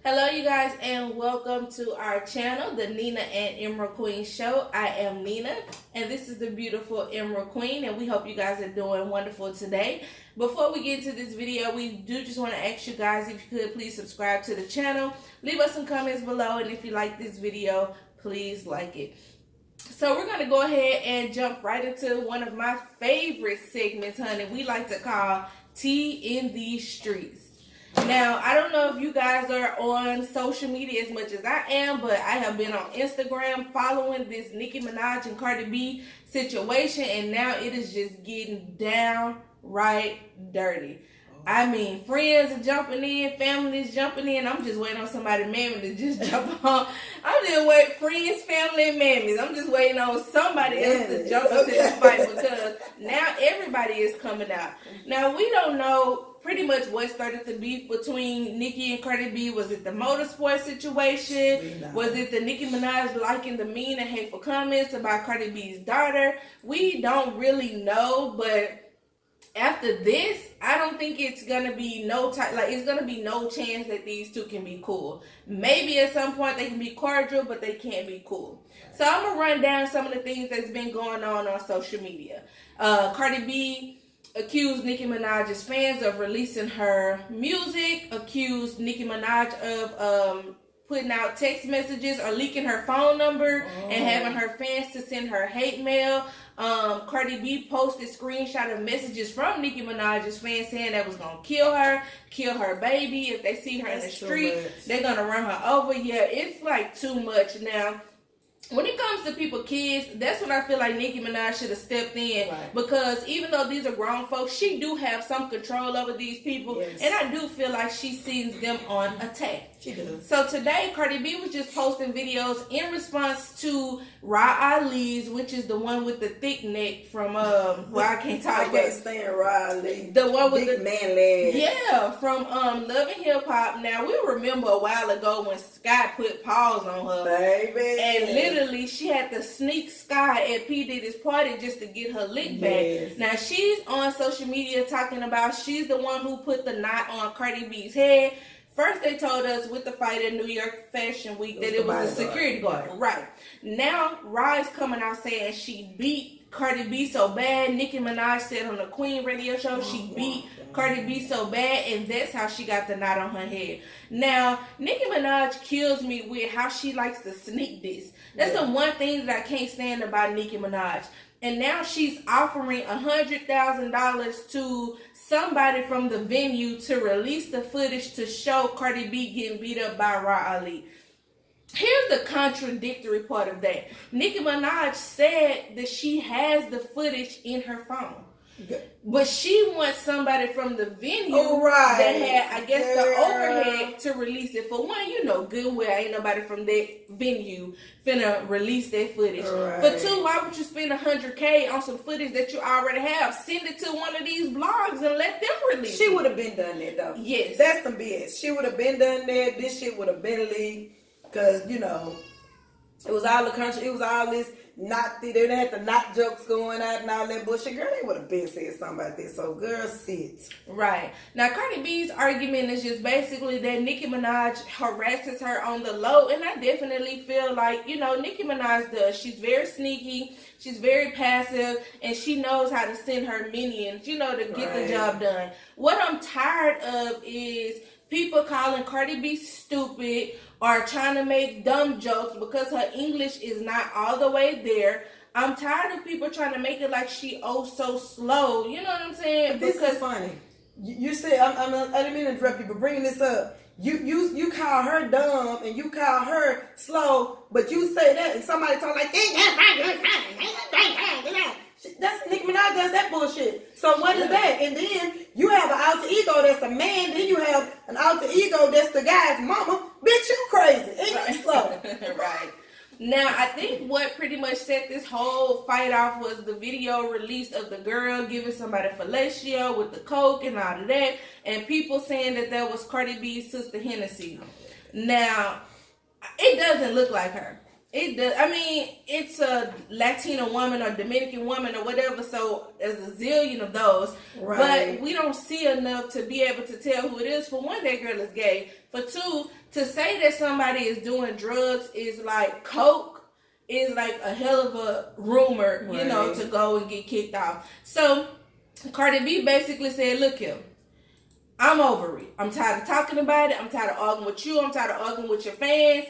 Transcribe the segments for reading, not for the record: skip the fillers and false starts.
Hello, you guys, and welcome to our channel, the Nina and Emerald Queen Show. I am Nina, and this is the beautiful Emerald Queen, and we hope you guys are doing wonderful today. Before we get into this video, we do just want to ask you guys if you could please subscribe to the channel, leave us some comments below, and if you like this video, please like it. So we're going to go ahead and jump right into one of my favorite segments, honey. We like to call Tea in These Streets. Now, I don't know if you guys are on social media as much as I am, but I have been on Instagram following this Nicki Minaj and Cardi B situation, and now it is just getting downright dirty. I mean, friends are jumping in, families jumping in. I'm just waiting on somebody, mammy, to just jump on. I'm just waiting, friends, family, and mammies. I'm just waiting on somebody else to jump into this fight because now everybody is coming out. Now, we don't know pretty much what started the beef between Nicki and Cardi B. Was it the motorsport situation? Was it the Nicki Minaj liking the mean and hateful comments about Cardi B's daughter? We don't really know, but after this, I don't think it's gonna be it's gonna be no chance that these two can be cool. Maybe at some point they can be cordial, but they can't be cool. So I'm gonna run down some of the things that's been going on social media. Cardi B accused Nicki Minaj's fans of releasing her music, accused Nicki Minaj of putting out text messages or leaking her phone number and having her fans to send her hate mail. Cardi B posted screenshot of messages from Nicki Minaj's fans saying that was gonna kill her baby. If they see her in the street, they're gonna run her over. Yeah, it's like too much now. When it comes to people, kids, that's when I feel like Nicki Minaj should have stepped in. Right. Because even though these are grown folks, she do have some control over these people. Yes. And I do feel like she sends them on attack. She does. So today, Cardi B was just posting videos in response to Ra Ali's, which is the one with the thick neck from, well, I can't talk about. I can't stand Ra Ali. The one with big the man legs. Yeah, from Love and Hip Hop. Now, we remember a while ago when Scott put paws on her. Baby. And literally, she had to sneak Sky at P. Diddy's party just to get her lick back. Yes. Now, she's on social media talking about she's the one who put the knot on Cardi B's head. First, they told us with the fight at New York Fashion Week that it was a security guard. Right. Now, Rai's coming out saying she beat Cardi B so bad. Nicki Minaj said on the Queen radio show she beat Cardi B so bad, and that's how she got the knot on her head. Now, Nicki Minaj kills me with how she likes to sneak this. That's the one thing that I can't stand about Nicki Minaj. And now she's offering $100,000 to somebody from the venue to release the footage to show Cardi B getting beat up by Ra Ali. Here's the contradictory part of that. Nicki Minaj said that she has the footage in her phone. But she wants somebody from the venue that had, I guess, the overhead to release it. For one, you know good well ain't nobody from that venue finna release that footage. For two, why would you spend $100K on some footage that you already have? Send it to one of these blogs and let them release it. She would have been done that, though. Yes. That's some BS. She would have been done that. This shit would have been leaked. Because, you know, it was all the country. It was all this they didn't have the not jokes going out and all that bullshit. Girl, they would have been said something about this. So, girl, sit. Right. Now, Cardi B's argument is just basically that Nicki Minaj harasses her on the low. And I definitely feel like, you know, Nicki Minaj does. She's very sneaky. She's very passive. And she knows how to send her minions, you know, to get the job done. What I'm tired of is people calling Cardi B stupid or trying to make dumb jokes because her English is not all the way there. I'm tired of people trying to make it like she so slow. You know what I'm saying? But this is funny. You say I didn't mean to interrupt you, but bringing this up, you call her dumb and you call her slow, but you say that and somebody talk like that's Nicki Minaj does that bullshit. So what is that? And then you have an alter ego that's the man. Then you have an alter ego that's the guy's mama. Bitch, you crazy. And you slow. Right. Now, I think what pretty much set this whole fight off was the video release of the girl giving somebody fellatio with the coke and all of that. And people saying that was Cardi B's sister Hennessy. Now, it doesn't look like her. It does. I mean, it's a Latina woman or Dominican woman or whatever, so there's a zillion of those. Right. But we don't see enough to be able to tell who it is. For one, that girl is gay. For two, to say that somebody is doing drugs is like coke is like a hell of a rumor, Right. you know, to go and get kicked off. So Cardi B basically said, look here, I'm over it. I'm tired of talking about it. I'm tired of arguing with you. I'm tired of arguing with your fans.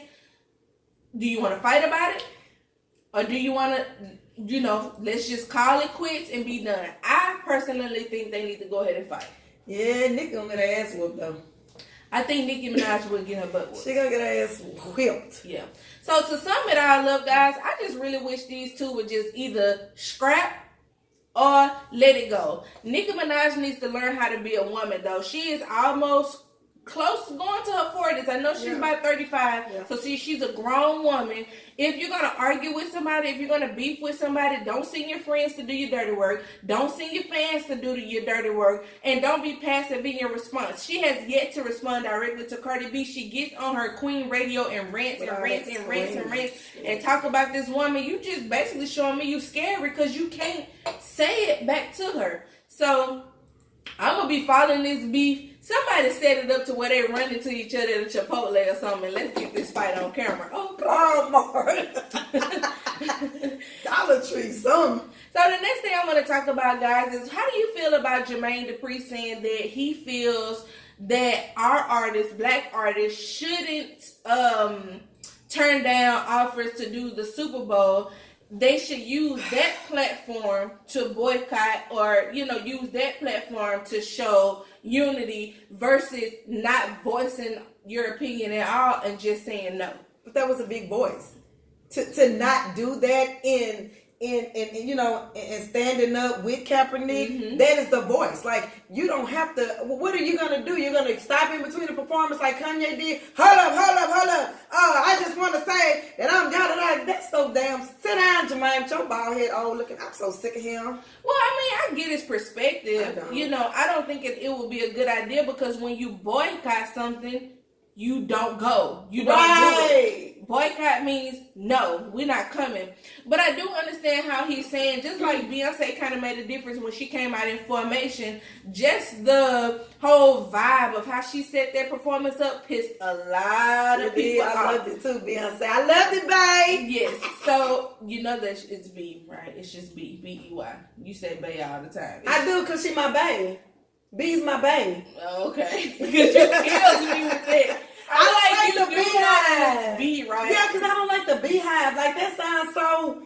Do you want to fight about it? Or do you want to, you know, let's just call it quits and be done? I personally think they need to go ahead and fight. Yeah, Nicki gonna get her ass whooped though. I think Nicki Minaj would get her butt whooped. She gonna get her ass whipped. Yeah. So to sum it all up, guys, I just really wish these two would just either scrap or let it go. Nicki Minaj needs to learn how to be a woman, though. She is almost close to going to her 40s. I know she's about 35. Yeah. So see, she's a grown woman. If you're going to argue with somebody, if you're going to beef with somebody, don't send your friends to do your dirty work. Don't send your fans to do your dirty work. And don't be passive in your response. She has yet to respond directly to Cardi B. She gets on her Queen radio and rants and talk about this woman. You just basically showing me you scary because you can't say it back to her. So I'm going to be following this beef. Somebody set it up to where they run into each other at Chipotle or something. Let's get this fight on camera. Oh, Dollar Tree, something. So the next thing I want to talk about, guys, is how do you feel about Jermaine Dupri saying that he feels that our artists, black artists, shouldn't turn down offers to do the Super Bowl? They should use that platform to boycott or, you know, use that platform to show unity versus not voicing your opinion at all and just saying no. But that was a big voice. To not do that in you know, and standing up with Kaepernick, that is the voice. Like, you don't have to, what are you going to do? You're going to stop in between the performance like Kanye did? Hold up. I just want to say that I'm da-da-da. That's so damn, sit down, Jermaine, your bald head old looking. I'm so sick of him. Well, I mean, I get his perspective. You know, I don't think it would be a good idea because when you boycott something, you don't go. You don't do it. Boycott means no, we're not coming. But I do understand how he's saying, just like Beyonce kind of made a difference when she came out in Formation, just the whole vibe of how she set that performance up pissed a lot of people off. I loved it too, Beyonce. I loved it, babe. Yes. So, you know that it's B, right? It's just B, B-E-Y. You say bae all the time. I do because she my bae. B's my bae. Okay. Because you kills me with that. I like the beehive. B, right? Yeah, because I don't like the beehive. Like, that sounds so,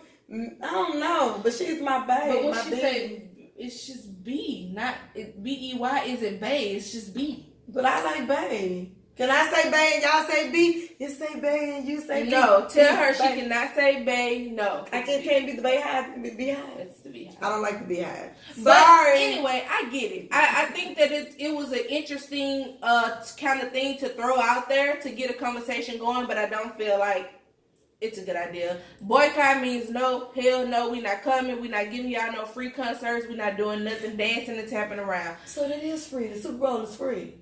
I don't know. But she's my bae. But what she say, it's just B, not B-E-Y isn't bae. It's just B. But I like bae. Can I say bae and y'all say B? You say bae and you say B. No, tell her she cannot say bae. No. I can't be the beehive. It can be the beehive. It's the beehive. I don't like the beehive. But Sorry. anyway, I get it. I think that it was an interesting kind of thing to throw out there to get a conversation going, but I don't feel like it's a good idea. Boycott means no, hell no, we not coming, we not giving y'all no free concerts, we not doing nothing, dancing and tapping around. So that is free. The Super Bowl is free.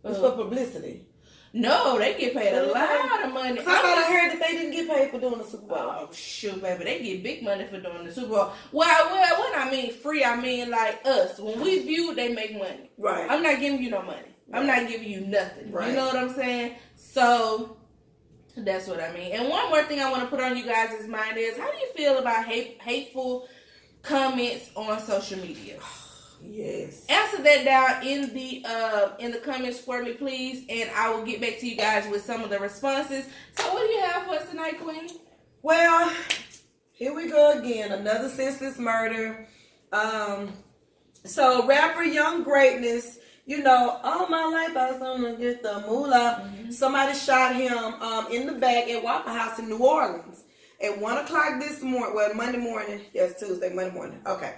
It's for publicity. No, they get paid a lot of money. I thought I heard that they didn't get paid for doing the Super Bowl. Oh, shoot, baby. They get big money for doing the Super Bowl. Well, when I mean free, I mean like us. When we view, they make money. Right. I'm not giving you no money. Right. I'm not giving you nothing. Right. You know what I'm saying? So, that's what I mean. And one more thing I want to put on you guys' mind is, how do you feel about hateful comments on social media? Yes. Answer that down in the comments for me, please, and I will get back to you guys with some of the responses. So, what do you have for us tonight, Queen? Well, here we go again. Another senseless murder. So rapper Young Greatness, you know, all my life I was gonna get the moolah. Somebody shot him in the back at Waffle House in New Orleans at 1 o'clock this morning. Well, Monday morning. Yes, Tuesday, Monday morning. Okay.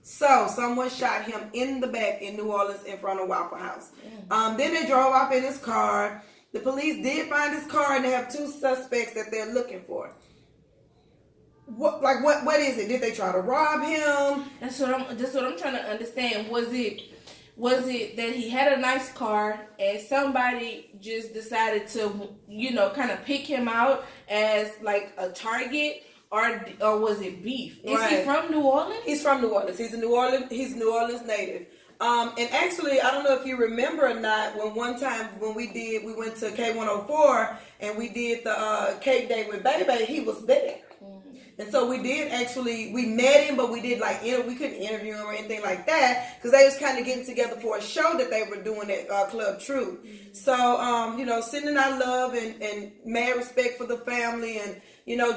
So, someone shot him in the back in New Orleans in front of Waffle House. Then they drove off in his car. The police did find his car, and they have 2 suspects that they're looking for. What is it? Did they try to rob him? That's what I'm trying to understand. Was it Was it that he had a nice car and somebody just decided to, kind of pick him out as like a target, or was it beef? Is he from New Orleans? He's from New Orleans. He's a New Orleans native. And actually, I don't know if you remember or not, when one time when we went to K104 and we did the cake day with Baby, he was there. And so we met him, but we did we couldn't interview him or anything like that because they was kind of getting together for a show that they were doing at Club True. So, sending our love and mad respect for the family and,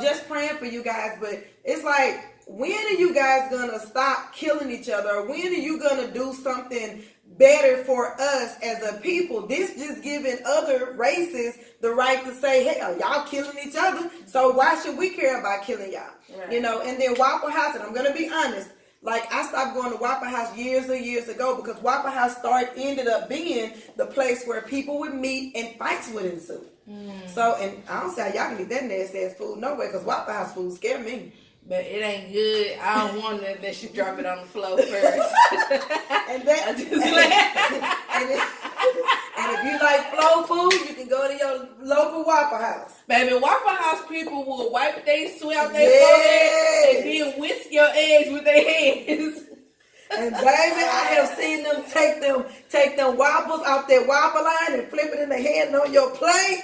just praying for you guys. But it's like, when are you guys gonna stop killing each other? Or when are you gonna do something better for us as a people? This just giving other races the right to say, hey, y'all killing each other, so why should we care about killing y'all? Right. And then Waffle House, and I'm gonna be honest, like I stopped going to Waffle House years ago because Waffle House ended up being the place where people would meet and fights would ensue. So, and I don't see how y'all can eat that nasty ass food no way, because Waffle House food scare me. But it ain't good. I don't want that you drop it on the floor first. and if you like flow food, you can go to your local Waffle House. Baby, Waffle House people will wipe their sweat out their forehead and then whisk your eggs with their hands. And baby, I have seen them take them waffles off their waffle line and flip it in their hand on your plate.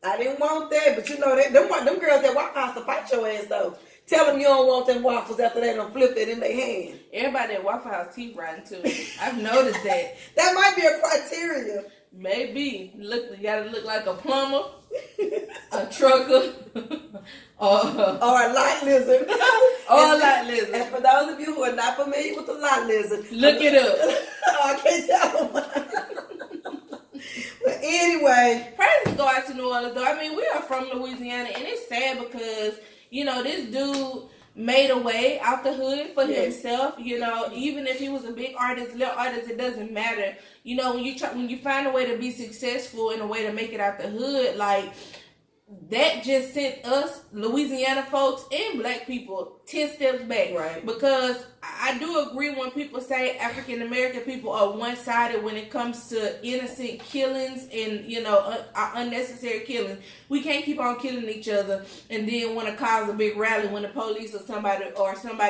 I didn't want that, but them girls at Waffle House to fight your ass though. Tell them you don't want them waffles after they done flipped it in their hand. Everybody at Waffle House teeth rotten too. I've noticed that. That might be a criteria. Maybe. You gotta look like a plumber, a trucker, or a lot lizard. Or a lot lizard. And for those of you who are not familiar with the lot lizard, look it up. I can't tell them. But anyway, prayers go out to New Orleans though. I mean, we are from Louisiana, and it's sad because this dude made a way out the hood for himself. Even if he was a big artist, little artist, it doesn't matter. When you find a way to be successful and a way to make it out the hood, like that just sent us Louisiana folks and black people 10 steps back. Right. Because I do agree when people say African American people are one-sided when it comes to innocent killings and unnecessary killings. We can't keep on killing each other and then want to cause a big rally when the police or somebody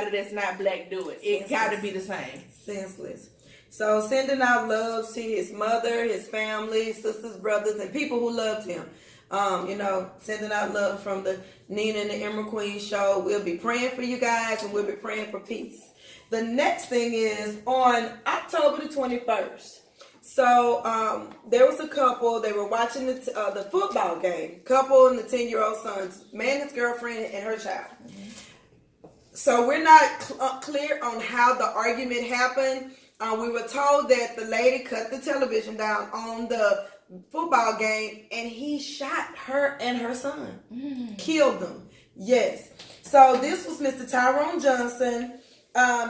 that's not black do it. It got to be the same. Senseless. So sending out love to his mother, his family, sisters, brothers, and people who loved him. Sending out love from the Nina and the Emerald Queen show. We'll be praying for you guys, and we'll be praying for peace. The next thing is on October the 21st. So there was a couple. They were watching the football game. Couple and the 10-year-old son, man, his girlfriend, and her child. Mm-hmm. So we're not clear on how the argument happened. We were told that the lady cut the television down on the football game and he shot her and her son. Killed them. Yes. So this was Mr. Tyrone Johnson.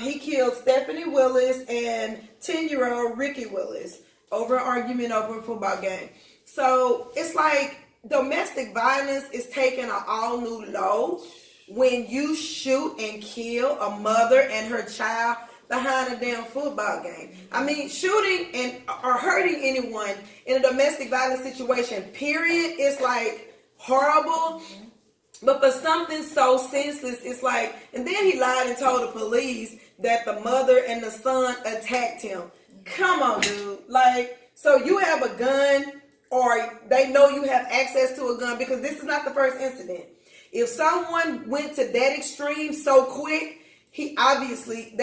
He killed Stephanie Willis and 10-year-old Ricky Willis over an argument over a football game. So it's like domestic violence is taking an all new low when you shoot and kill a mother and her child behind a damn football game. I mean, shooting or hurting anyone in a domestic violence situation, period, is like horrible. But for something so senseless, it's like, and then he lied and told the police that the mother and the son attacked him. Come on, dude. Like, so you have a gun, or they know you have access to a gun, because this is not the first incident. If someone went to that extreme so quick, they obviously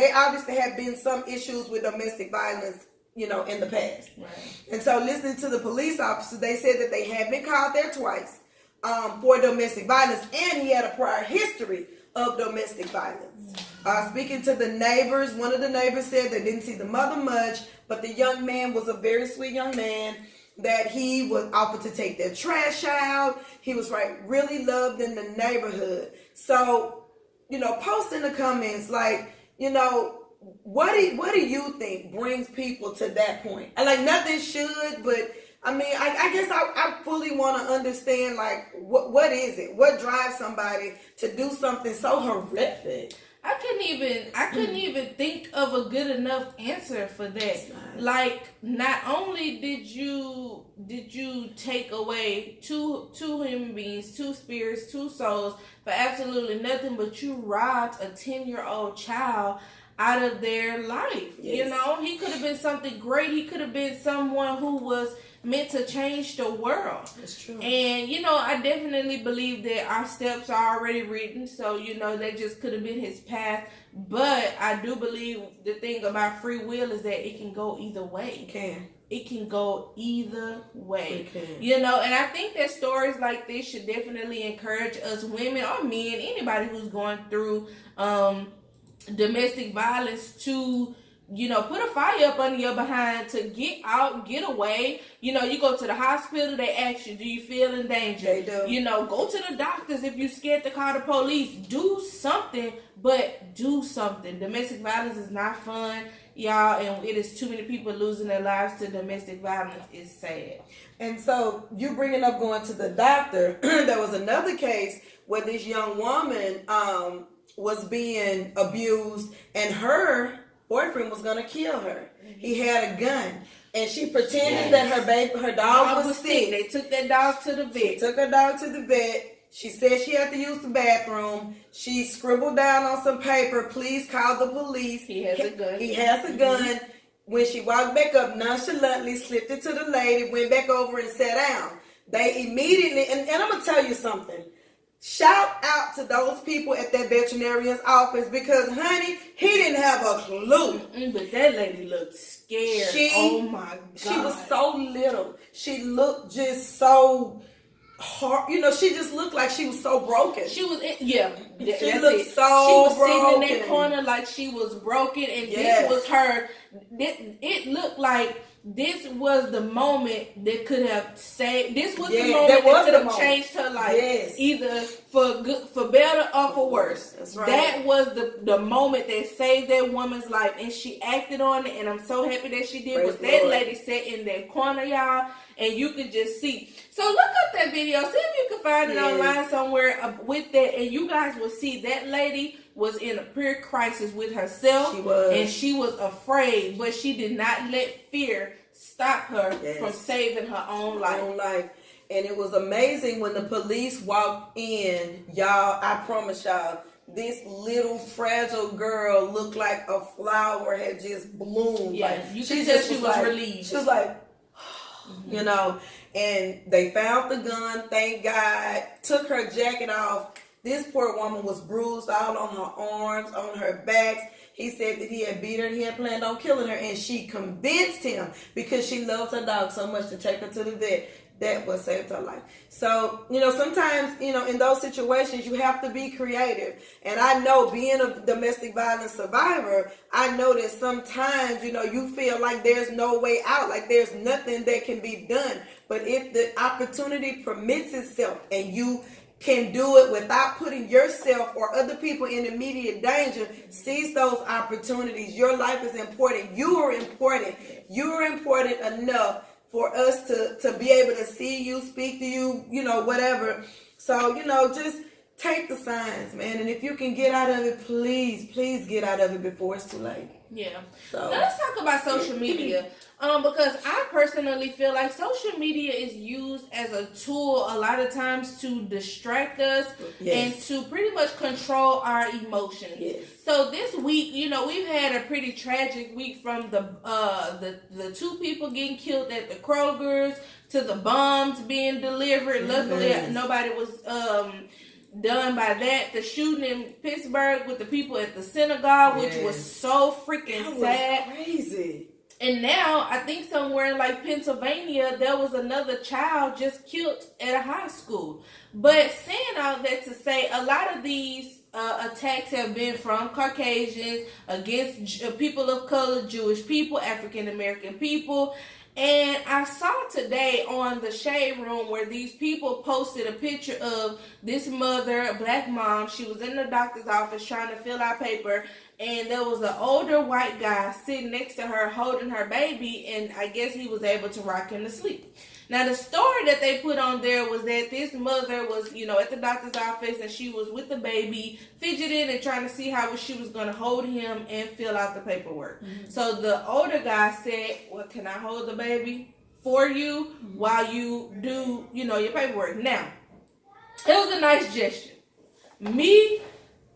have been some issues with domestic violence, in the past. Right. And so listening to the police officers, they said that they had been called there twice for domestic violence, and he had a prior history of domestic violence. Speaking to the neighbors, one of the neighbors said they didn't see the mother much, but the young man was a very sweet young man, that he was offered to take their trash out. He was really loved in the neighborhood. So, post in the comments, what do you think brings people to that point? And nothing should, but I mean, I guess I fully want to understand, what is it? What drives somebody to do something so horrific? I couldn't even think of a good enough answer for that. Like, not only did you take away two human beings, two spirits, two souls for absolutely nothing, but you robbed a 10-year-old child out of their life. Yes. You know, he could have been something great. He could have been someone who was meant to change the world. That's true. And, you know, I definitely believe that our steps are already written. So, you know, that just could have been his path. But I do believe the thing about free will is that it can go either way. It can go either way. You know, and I think that stories like this should definitely encourage us women or men, anybody who's going through domestic violence, to, you know, put a fire up under your behind, to get out, get away. You know, you go to the hospital, they ask you, do you feel in danger? They do. You know, go to the doctors if you're scared to call the police. Do something, but do something. Domestic violence is not fun, y'all, and it is too many people losing their lives to domestic violence. It's sad. And so, you bringing up going to the doctor, there was another case where this young woman was being abused, and her boyfriend was gonna kill her. He had a gun, and she pretended that her dog was sick. They took that dog to the vet. She took her dog to the vet. She said she had to use the bathroom. She scribbled down on some paper, "Please call the police." He has a gun. He has a gun. When she walked back up, nonchalantly slipped it to the lady, went back over and sat down. They immediately, and I'm gonna tell you something. Shout out to those people at that veterinarian's office, because, honey, he didn't have a clue. But that lady looked scared. Oh my God. She was so little. She looked just so hard. You know, she just looked like she was so broken. She was, She that's looked it. so She was broken. sitting in that corner like she was broken, and Yes. this was her. It looked like this was the moment that could have saved. This was the moment that could have changed her life, either for good, for better, or for worse. That's right. That was the moment that saved that woman's life, and she acted on it. And I'm so happy that she did. Was that lady sat in that corner, y'all, and you could just see. So look up that video. See if you can find it online somewhere with that, and you guys will see that lady was in a pure crisis with herself. She was. And she was afraid, but she did not let fear stop her from saving her own life. And it was amazing when the police walked in, y'all. I promise y'all, this little fragile girl looked like a flower had just bloomed. Yeah, like, you could tell she was relieved. She was like, you know, and they found the gun, thank God, took her jacket off. This poor woman was bruised all on her arms, on her backs. He said that he had beat her and he had planned on killing her, and she convinced him, because she loved her dog so much, to take her to the vet. That what saved her life. So, you know, sometimes, you know, in those situations, you have to be creative. And I know, being a domestic violence survivor, I know that sometimes, you know, you feel like there's no way out, like there's nothing that can be done. But if the opportunity permits itself, and you can do it without putting yourself or other people in immediate danger, seize those opportunities. Your life is important. You are important. You are important enough for us to be able to see you, speak to you, you know, whatever. So, you know, just take the signs, man. And if you can get out of it, please get out of it before it's too late. Yeah. So now let's talk about social media. Because I personally feel like social media is used as a tool a lot of times to distract us and to pretty much control our emotions. Yes. So this week, you know, we've had a pretty tragic week, from the two people getting killed at the Kroger's to the bombs being delivered. Luckily, nobody was done by that. The shooting in Pittsburgh with the people at the synagogue, which was so freaking sad. Crazy. And now, I think somewhere in like Pennsylvania, there was another child just killed at a high school. But saying all that to say, a lot of these attacks have been from Caucasians against people of color, Jewish people, African American people. And I saw today on the Shade Room where these people posted a picture of this mother, a black mom. She was in the doctor's office trying to fill out paper, and there was an older white guy sitting next to her holding her baby, and I guess he was able to rock him to sleep. Now, the story that they put on there was that this mother was, at the doctor's office, and she was with the baby, fidgeting and trying to see how she was going to hold him and fill out the paperwork. Mm-hmm. So the older guy said, well, can I hold the baby for you while you do, your paperwork? Now, it was a nice gesture. Me,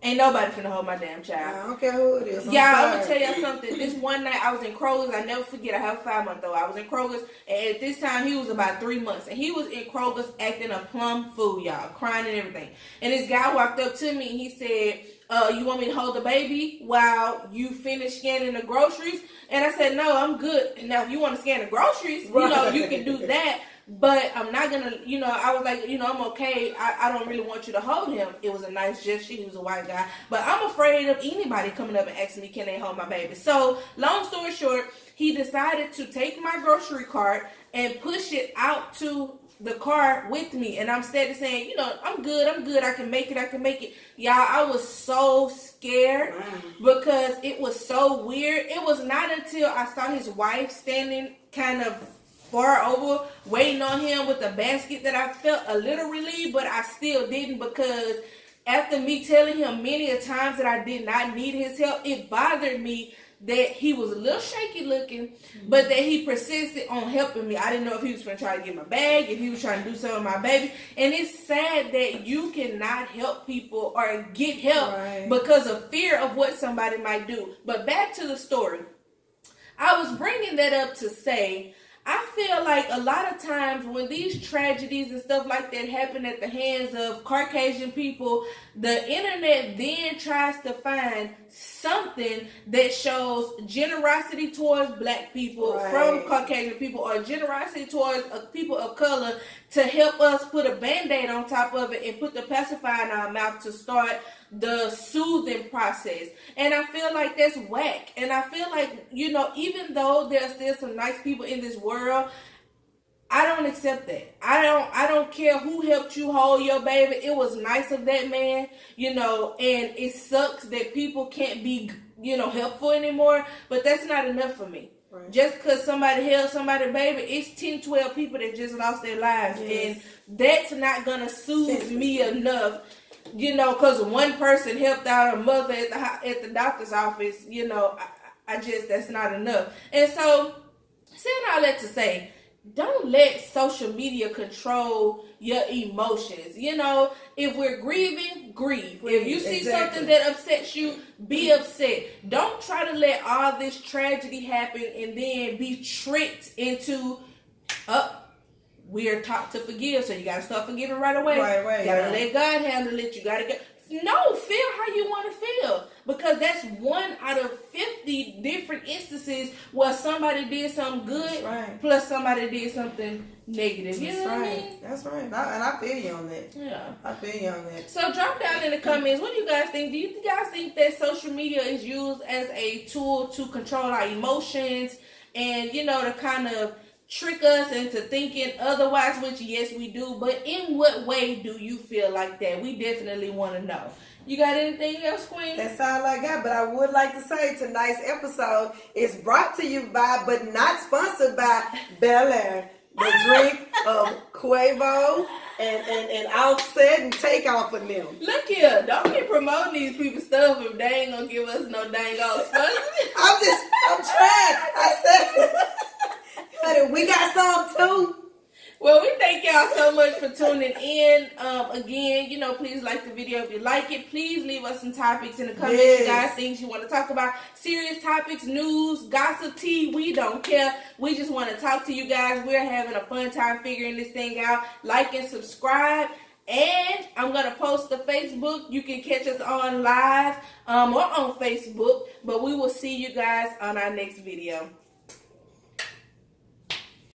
ain't nobody finna hold my damn child. I don't care who it is. I'm gonna tell y'all something. This one night I was in Kroger's. I never forget. I have a 5-month-old. I was in Kroger's, and at this time he was about 3 months, and he was in Kroger's acting a plum fool, y'all, crying and everything. And this guy walked up to me and he said, "You want me to hold the baby while you finish scanning the groceries?" And I said, "No, I'm good. Now, if you want to scan the groceries, you can do that." But I'm not going to, I was like, I'm okay. I don't really want you to hold him. It was a nice gesture. He was a white guy. But I'm afraid of anybody coming up and asking me, can they hold my baby? So, long story short, he decided to take my grocery cart and push it out to the car with me. And I'm steady saying, I'm good. I can make it. Y'all, I was so scared because it was so weird. It was not until I saw his wife standing kind of far over waiting on him with a basket that I felt a little relieved, but I still didn't, because after me telling him many a times that I did not need his help, it bothered me that he was a little shaky looking, but that he persisted on helping me. I didn't know if he was going to try to get my bag, if he was trying to do something with my baby. And it's sad that you cannot help people or get help because of fear of what somebody might do. But back to the story. I was bringing that up to say, I feel like a lot of times when these tragedies and stuff like that happen at the hands of Caucasian people, the internet then tries to find something that shows generosity towards black people from Caucasian people, or generosity towards people of color, to help us put a Band-Aid on top of it and put the pacifier in our mouth to start the soothing process. And I feel like that's whack. And I feel like, even though there's still some nice people in this world, I don't accept that. I don't care who helped you hold your baby. It was nice of that man, and it sucks that people can't be, helpful anymore, but that's not enough for me. Right. Just because somebody held somebody's baby, it's 10, 12 people that just lost their lives. Yes. And that's not going to soothe me enough, because one person helped out a mother at the doctor's office, that's not enough. And so, saying all that to say, don't let social media control your emotions. If we're grieving, grieve. If you see something that upsets you, be upset. Don't try to let all this tragedy happen and then be tricked into, we are taught to forgive, so you got to start forgiving right away. Right. You got to let God handle it. You got to get... No, feel how you want to feel, because that's one out of 50 different instances where somebody did something good, plus somebody did something negative. You know what I mean? That's right. And I feel you on that. Yeah. I feel you on that. So drop down in the comments, what do you guys think? Do you guys think that social media is used as a tool to control our emotions and, to kind of trick us into thinking otherwise, which yes we do, but in what way do you feel like that? We definitely want to know. You got anything else, Queen? That's all I got, but I would like to say tonight's episode is brought to you by, but not sponsored by, Bel Air, the drink of Quavo and Offset and Takeoff of them. Look here, don't be promoting these people's stuff if they ain't gonna give us no dang old sponsor. I'm trying. I said, honey, we got some too. Well, we thank y'all so much for tuning in. Again, please like the video if you like it. Please leave us some topics in the comments. You guys, things you want to talk about. Serious topics, news, gossip, tea. We don't care. We just want to talk to you guys. We're having a fun time figuring this thing out. Like and subscribe. And I'm going to post the Facebook. You can catch us on live or on Facebook. But we will see you guys on our next video.